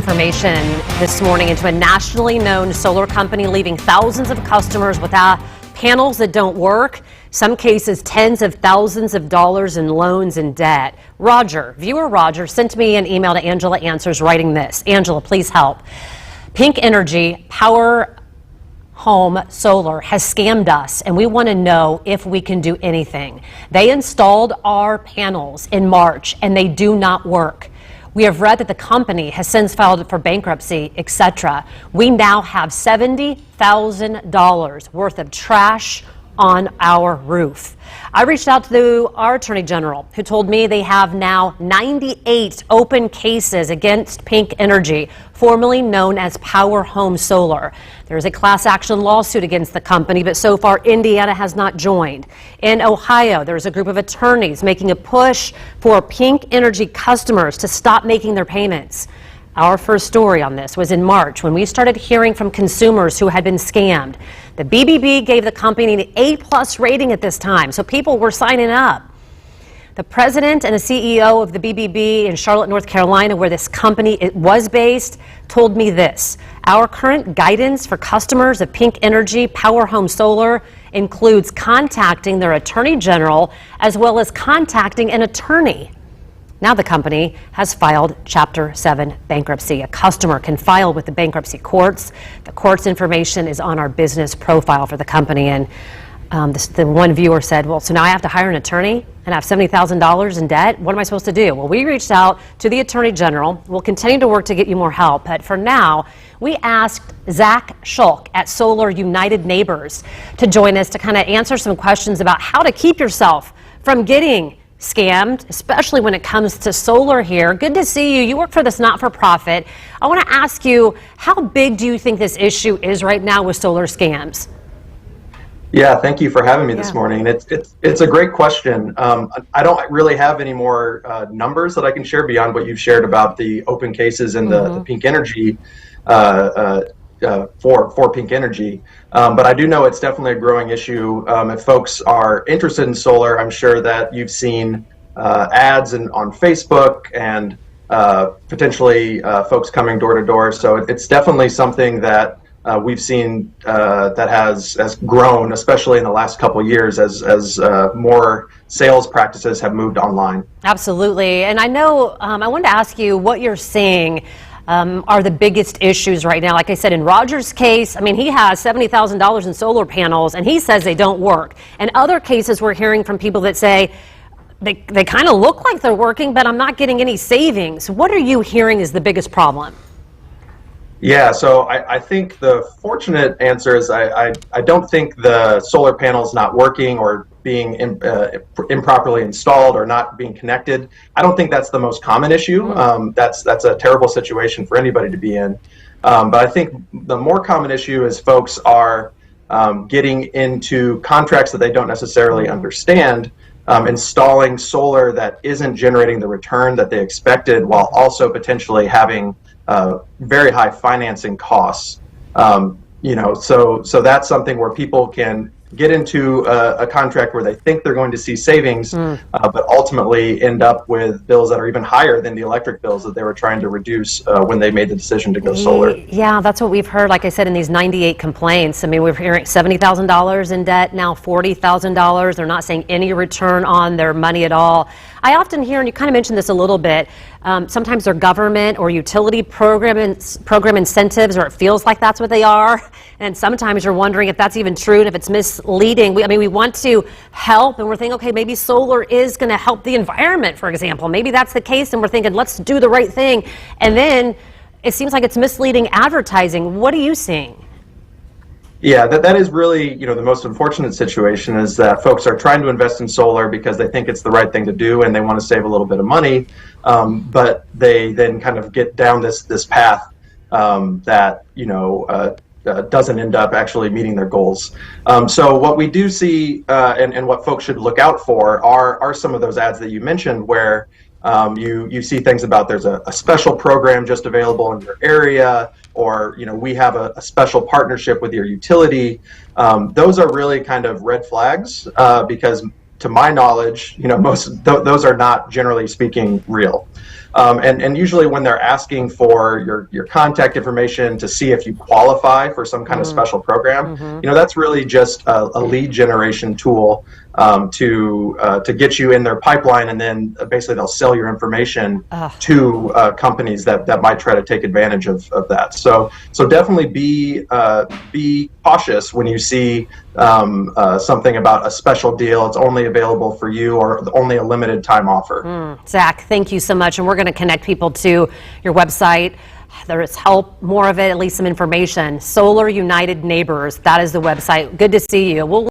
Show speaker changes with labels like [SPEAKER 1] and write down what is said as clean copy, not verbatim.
[SPEAKER 1] information this morning into a nationally known solar company leaving thousands of customers without panels that don't work, some cases tens of thousands of dollars in loans and debt. Viewer Roger sent me an email to Angela Answers writing this. Angela, please help. Pink Energy Power Home Solar has scammed us, and we want to know if we can do anything. They installed our panels in March, and they do not work. We have read that the company has since filed for bankruptcy, etc. We now have $70,000 worth of trash on our roof. I reached out to our Attorney General, who told me they have now 98 open cases against Pink Energy, formerly known as Power Home Solar. There is a class action lawsuit against the company, but so far Indiana has not joined. In Ohio, there's a group of attorneys making a push for Pink Energy customers to stop making their payments. Our first story on this was in March when we started hearing from consumers who had been scammed. The BBB gave the company an A+ rating at this time, so people were signing up. The president and the CEO of the BBB in Charlotte, North Carolina, where this company was based, told me this. Our current guidance for customers of Pink Energy Power Home Solar includes contacting their attorney general as well as contacting an attorney. Now the company has filed Chapter 7 bankruptcy. A customer can file with the bankruptcy courts. The court's information is on our business profile for the company. And the one viewer said, well, so now I have to hire an attorney and have $70,000 in debt? What am I supposed to do? Well, we reached out to the Attorney General. We'll continue to work to get you more help. But for now, we asked Zach Schulk at Solar United Neighbors to join us to kind of answer some questions about how to keep yourself from getting scammed, especially when it comes to solar here. Good to see you. You work for this not-for-profit. I want to ask you, how big do you think this issue is right now with solar scams?
[SPEAKER 2] Yeah, thank you for having me this morning. It's a great question. I don't really have any more numbers that I can share beyond what you've shared about the open cases and the Pink Energy for Pink Energy. But I do know it's definitely a growing issue. If folks are interested in solar, I'm sure that you've seen ads on Facebook and potentially folks coming door to door. So it's definitely something that we've seen that has grown, especially in the last couple of years as more sales practices have moved online.
[SPEAKER 1] Absolutely. And I know I wanted to ask you what you're seeing are the biggest issues right now. Like I said, in Roger's case, I mean, he has $70,000 in solar panels and he says they don't work. And other cases we're hearing from people that say they kind of look like they're working, but I'm not getting any savings. What are you hearing is the biggest problem?
[SPEAKER 2] Yeah, so I think the fortunate answer is I don't think the solar panel's not working or being improperly installed or not being connected. I don't think that's the most common issue. That's a terrible situation for anybody to be in. But I think the more common issue is folks are getting into contracts that they don't necessarily understand, installing solar that isn't generating the return that they expected, while also potentially having very high financing costs. So that's something where people can get into a contract where they think they're going to see savings, but ultimately end up with bills that are even higher than the electric bills that they were trying to reduce when they made the decision to go solar.
[SPEAKER 1] Yeah, that's what we've heard, like I said, in these 98 complaints. I mean, we're hearing $70,000 in debt, now $40,000. They're not saying any return on their money at all. I often hear, and you kind of mentioned this a little bit, sometimes they're government or utility program incentives, or it feels like that's what they are. And sometimes you're wondering if that's even true and if it's misleading. We want to help, and we're thinking, okay, maybe solar is going to help the environment, for example. Maybe that's the case, and we're thinking, let's do the right thing. And then it seems like it's misleading advertising. What are you seeing?
[SPEAKER 2] Yeah, that is really, the most unfortunate situation is that folks are trying to invest in solar because they think it's the right thing to do and they want to save a little bit of money, but they then kind of get down this path that doesn't end up actually meeting their goals. So what we do see and what folks should look out for are some of those ads that you mentioned where you see things about there's a special program just available in your area, or we have a special partnership with your utility. Those are really kind of red flags because to my knowledge, those are not generally speaking real. And usually when they're asking for your contact information to see if you qualify for some kind of special program, that's really just a lead generation tool to get you in their pipeline, and then basically they'll sell your information to companies that might try to take advantage of that. So definitely be cautious when you see something about a special deal. It's only available for you, or only a limited time offer.
[SPEAKER 1] Zach, thank you so much. And we're going to connect people to your website. There is help, more of it, at least some information. Solar United Neighbors, that is the website. Good to see you. We'll